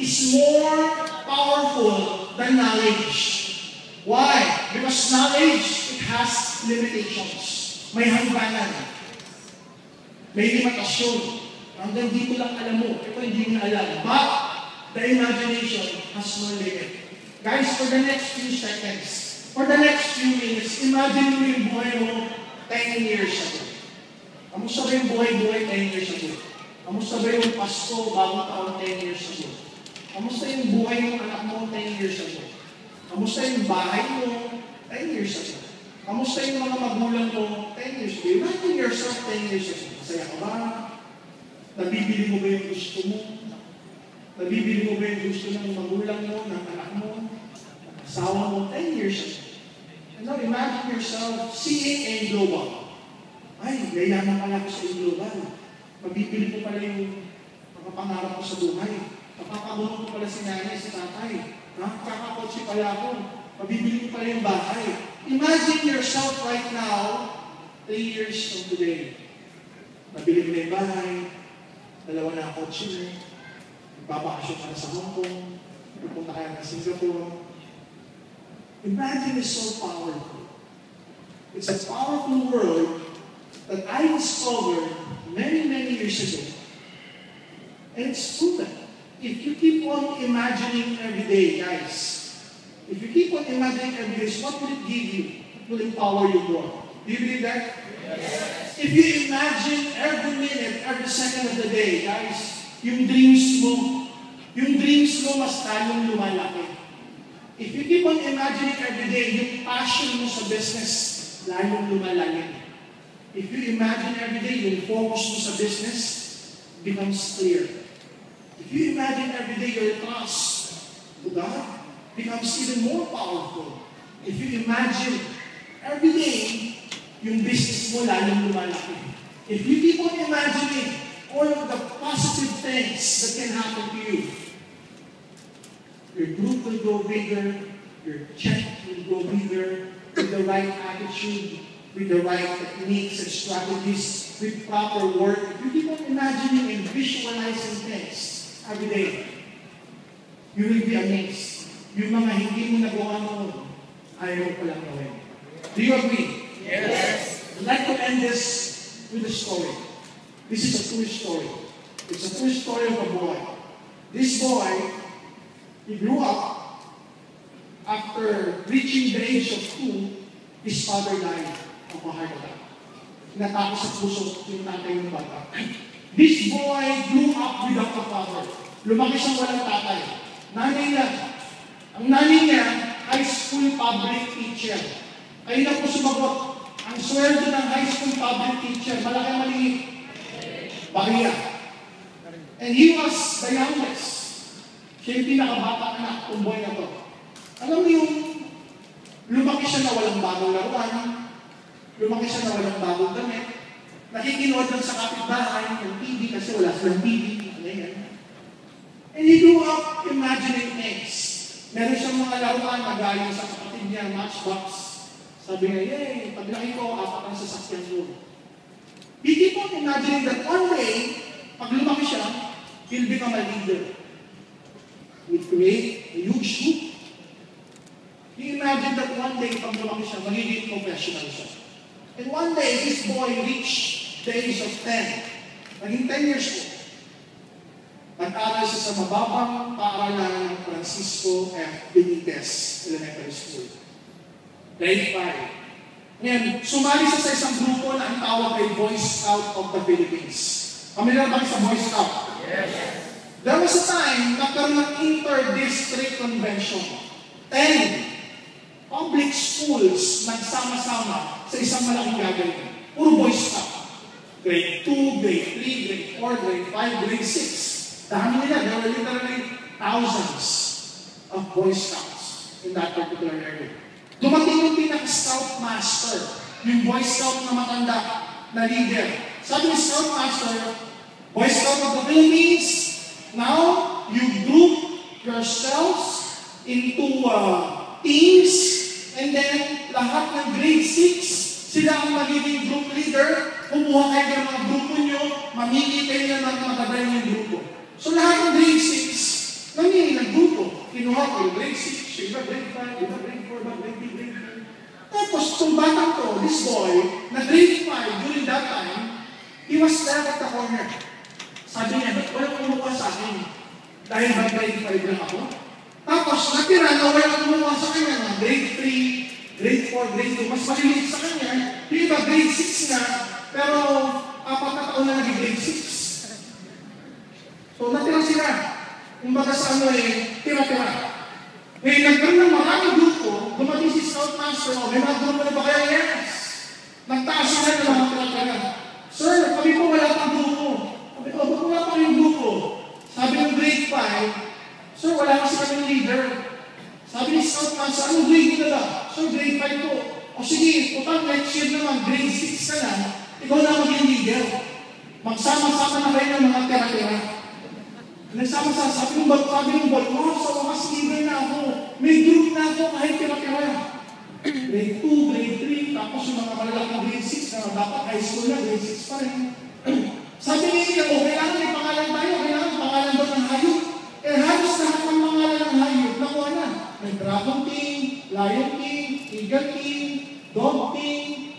is more powerful than knowledge. Why? Because knowledge, it has limitations. May hangganan. May limitasyon. Hanggang dito lang alam mo. Ito hindi mo alam. But, the imagination has no limit. Guys, for the next few seconds, for the next few minutes, imagine mo yung buhay mo 10 years ago. Kamusta ba yung buhay-buhay 10 years ago? Kamusta ba yung Pasko, bagong taon 10 years ago? Kamusta yung buhay ng anak mo 10 years ago? Kamusta yung bahay mo 10 years ago? Kamusta yung mga magulang mo 10 years ago? Imagine yourself 10 years ago. Masaya ka ba? Nabibili mo ba yung gusto mo? Nabibili mo ba yung gusto ng magulang mo, ng anak mo, ng asawa mo 10 years ago? And now imagine yourself seeing a global. Ay, yayaman pala ako sa global. Mabibili ko pala yung mga pangarap ko sa buhay. Mapapabunod ko pala si nanay, si tatay. Kakakotse pala ako. Mabibili ko pala yung bahay. Imagine yourself right now, 3 years from today. Nabili mo na yung bahay, 2 na ang kotse mo, magbabakasyon ka na sa Hong Kong, pupunta ka na Singapore. Imagine is so powerful. It's a powerful world that I discovered many, many years ago. And it's proven. If you keep on imagining every day, guys, if you keep on imagining every day, what will it give you? It will empower you more. Do you believe that? Yes. If you imagine every minute, every second of the day, guys, yung dreams mo mas talong lumalaki. If you keep on imagining every day, yung passion mo sa business, lalong lumalaki. If you imagine every day, yung focus mo sa business becomes clear. If you imagine every day your trust to God becomes even more powerful. If you imagine every day, yung business mo lalong lumalaki. If you keep on imagining all of the positive things that can happen to you, your group will grow bigger, your check will grow bigger, with the right attitude, with the right techniques and strategies, with proper work. If you keep on imagining and visualizing things every day, you will be amazed. Yung mga hindi mo nagawa noon, ayaw mo palang gawin. Do you agree? Yes. I'd like to end this with a story. This is a true story. It's a true story of a boy. This boy, he grew up. After reaching the age of 2, his father died of a heart attack. Natapos sa puso yung tatay ng bata. This boy grew up without a father. Lumaki siyang walang tatay. Nanay na. Ang nanay niya, high school public teacher. Kayo na po sumagot. Ang sweldo ng high school public teacher, malaki maliit. Bariya. And he was the youngest. Siya yung pinakabatang anak, tumboy na to. Alam mo yung lumaki siya na walang bagong laruan, lumaki siya na walang bagong damit, nakikinood lang sa kapitbahay ng TV kasi wala silang TV. And he grew up imagining things. Meron siyang mga laruan na galing sa kapatid niya, Matchbox. Sabi niya, yay, paglaki ko, 4 ang sasakyan ko. He keep on imagining that one day, pag lumaki siya, he'll become a leader. He'll create a huge group. He imagined that one day, pag lumaki siya, magiging professional siya. And one day, this boy reached the age of 10. Naging 10 years old. Nag-aral siya sa mababang paaralan ng Francisco F. Benitez Elementary School. Grade 5. Ngayon, sumali siya sa isang grupo na ang tawag ay Boy Scout of the Philippines. Familiar ba sa Boy Scout? Yes. There was a time nagkaroon ng inter-district convention. 10 public schools nagsama-sama sa isang malaking gagawin. Puro Boy Scout. Grade 2, grade 3, grade 4, grade 5, grade 6. Dami nila. There were literally thousands of Boy Scouts in that particular area. Dumating yung pinaka-scout master, yung Boy Scout na matanda na leader. Sabi yung Scout Master, Boy Scout of the Philippines, now you group yourselves into teams, and then lahat ng grade 6, sila ang magiging group leader, kumuha kayo ng mga grupo nyo, mamili kayo ng mga matagay ng grupo. So lahat ng grade 6, up, yung grade 6, yung iba grade 5, yung iba grade 4, yung grade 3, grade 4. Tapos, itong batang to, this boy, na grade 5 during that time, he was left at the corner. Sabi niya, ba't walang kumuha sa akin? Dahil ba grade 5 lang ako? Tapos, natira na walang kumuha sa kanya ng grade 3, grade 4, grade 2, mas maliliit sa kanya. Yung iba grade 6 na, pero 4 na taon na naging grade 6. So, natira sila. Kung baga sa tira-tira. Ngayon, nagkaroon ng maraming grupo, dumating si Scoutmaster, may mga grupo na ba kaya yes? Nagtaas sila ng mga tira-tira. Sir, kami po wala pang grupo. Sabi ko, ba't wala pang yung grupo? Sabi ng grade 5, Sir, wala kasi kami leader. Sabi ni Scoutmaster, anong grade nila ba? Sir, grade 5 po. O sige, total next year naman, grade 6 ka na, ikaw na maging leader. Magsama-sama na kayo ng mga tira-tira. Nagsama-sama, sabi ng bal, wow, sa wakas leader na ako. May group na ako kahit tira-tira. Grade 2, grade 3, tapos yung mga malalaking grade 6 na dapat high school na, grade 6 pa rin. Sabi niya, kailangan may pangalan tayo, kailangan pangalan doon ng hayop. Halos lahat ng pangalan ng hayop, nakuha na. May Dragon King, Lion King, Eagle King, Dog King,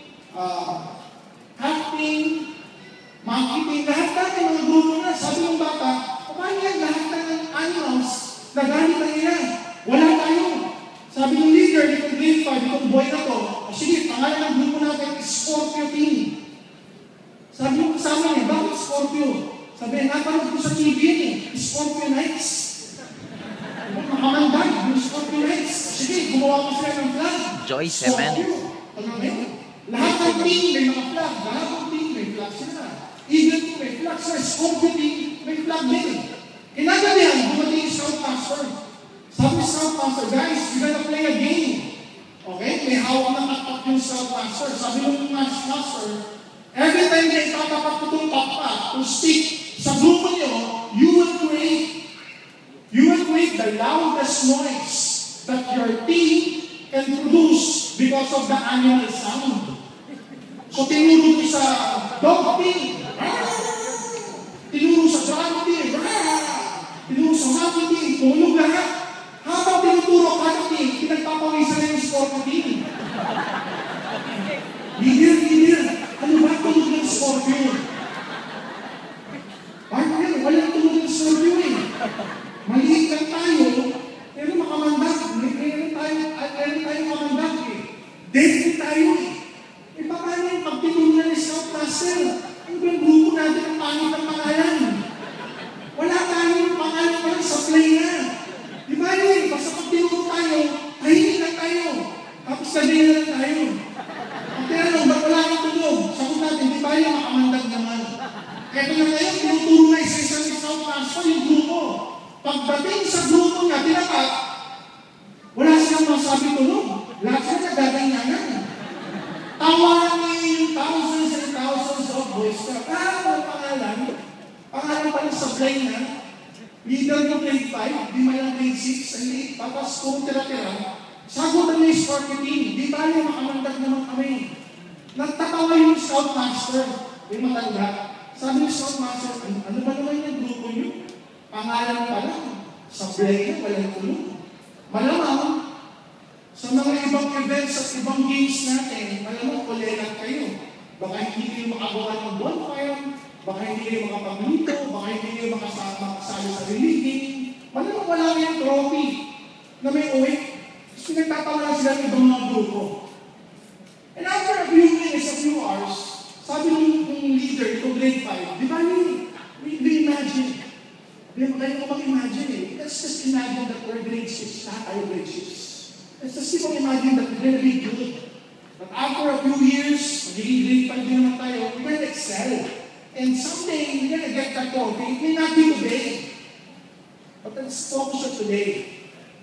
Cat King, Monkey King, lahat ng mga grupo na. Sabi ng bata, paano yan lahat ng animals na gamit na nila? Wala tayo. Sabi ng leader, itong grade 5, itong boy na to, sige, pangalan ng grupo natin is Scorpio King. Sabi ng kasama niya, bakit Scorpio? Sabi niya, napanood ko sa TV yun Scorpio Nights. Makamandag, yung Scorpio Nights. Sige, gumawa ko sila ng flag. Joy Seven. Lahat ng team may mga flag. Lahat ng team may flag sila. Eagle Team may flag sila. Scorpio Team may flag din. Kinagabihan, dumating yung Scoutmaster. Sabi ng Scoutmaster, guys, we're gonna play a game. Okay? May hawak na kakpak yung Scoutmaster. Sabi ng Master, every time na itatapat ko itong pakpak, itong stick, sa grupo nyo, you will create the loudest noise that your team can produce because of the animal sound. So, tinuro ko sa dog team, tinuro sa dragon team, tinuro sa monkey team, tulog lahat. Habang tinuturo ka team, pinagpapawisan na yung Scorpio team. Leader, ano ba tulog ng Scorpio? Bakit walang tulog ng Scorpio eh? Maliit lang tayo, pero makamandag. Meron tayo makamandag eh. Dead tayo eh. E paano yung pagtitulungan ni Scoutmaster? Ang grupo natin ang pangit ng pangalan. Wala tayong pangalan pa rin sa play na. Di ba yun? Basta pagtitulungan tayo, tahimik lang tayo. Tapos sabihin na lang tayo. Kaya nung ba't wala kang tulog? Sagot natin, di ba yung makamandag naman? Kaya na ngayon, tinuturo na isa-isang Scoutmaster yung grupo. Pagdating sa grupo niya, tinapat, wala silang masabi tulog. Lahat sila nagaganyanan. Tawanan niya yung thousands and thousands of boys. Walang pangalan. Pangalan pa lang sa play na. Leader ng grade 5, di man lang grade 6, ang liit, tapos kung tira-tira, sagutan niya yung Scorpio Team. Di tayo makamandag naman kami. Nagtatawa yung Scoutmaster, yung matanda. Sabi ng Scoutmaster, ano ba naman yung grupo niyo? Pangalan pa lang, sa play na walang tulog. Malamang, sa mga ibang events at ibang games natin, malamang kulelat kayo. Baka hindi kayo makagawa ng bonfire, baka hindi kayo makapagluto, baka hindi kayo makasali sa religion. Malamang wala kayong trophy na may uwi. Tapos pinagtatawa lang sila ng ibang mga grupo. And after a few minutes, a few hours, sabi ng leader, itong grade 5, di ba we imagine, hindi mo kayo mag-imagine eh. Let's just imagine that we're grade 6, lahat tayo grade 6. Let's just imagine that we're going to be good. But after a few years, magiging grade 5 din naman tayo, we're going to excel. And someday, we're going to get that trophy. It may not be today. But let's focus on today.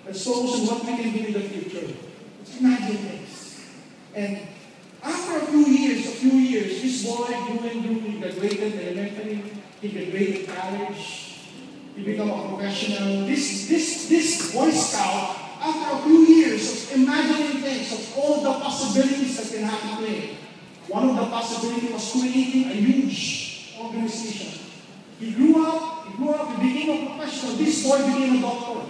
Let's focus on what we can do in the future. Let's imagine this. And after a few years, this boy grew and grew. He graduated elementary, he graduated college. He became a professional. This Boy Scout, after a few years of imagining things, of all the possibilities that can happen to him, one of the possibilities was creating a huge organization. He grew up, he became a professional. This boy became a doctor.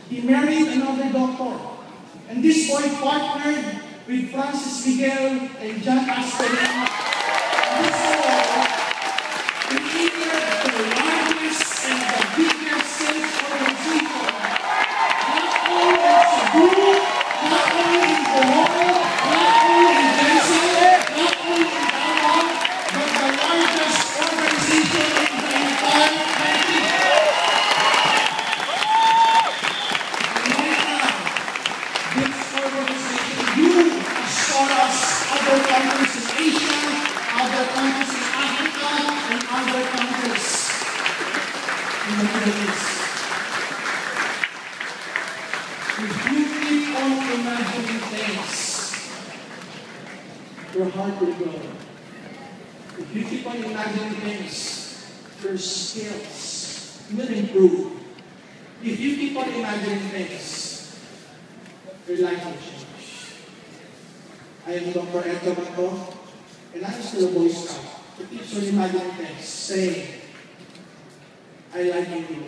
He married another doctor. And this boy partnered with Francis Miguel and John Astorino. This boy created the largest and the biggest sales organization, not only in Cebu, not only in Bohol, not only in Quezon, not only in Taiwan, but the largest organization in the entire country. And right now, this organization grew as far as other countries in Asia, other countries in Africa, and other countries in the Middle East. If you keep on imagining things, your heart will grow. If you keep on imagining things, your skills will improve. If you keep on imagining things, your life will change. I am Dr. Edgar Mato, and I am still a Boy Scout. It keeps on imagining things, saying, I like you.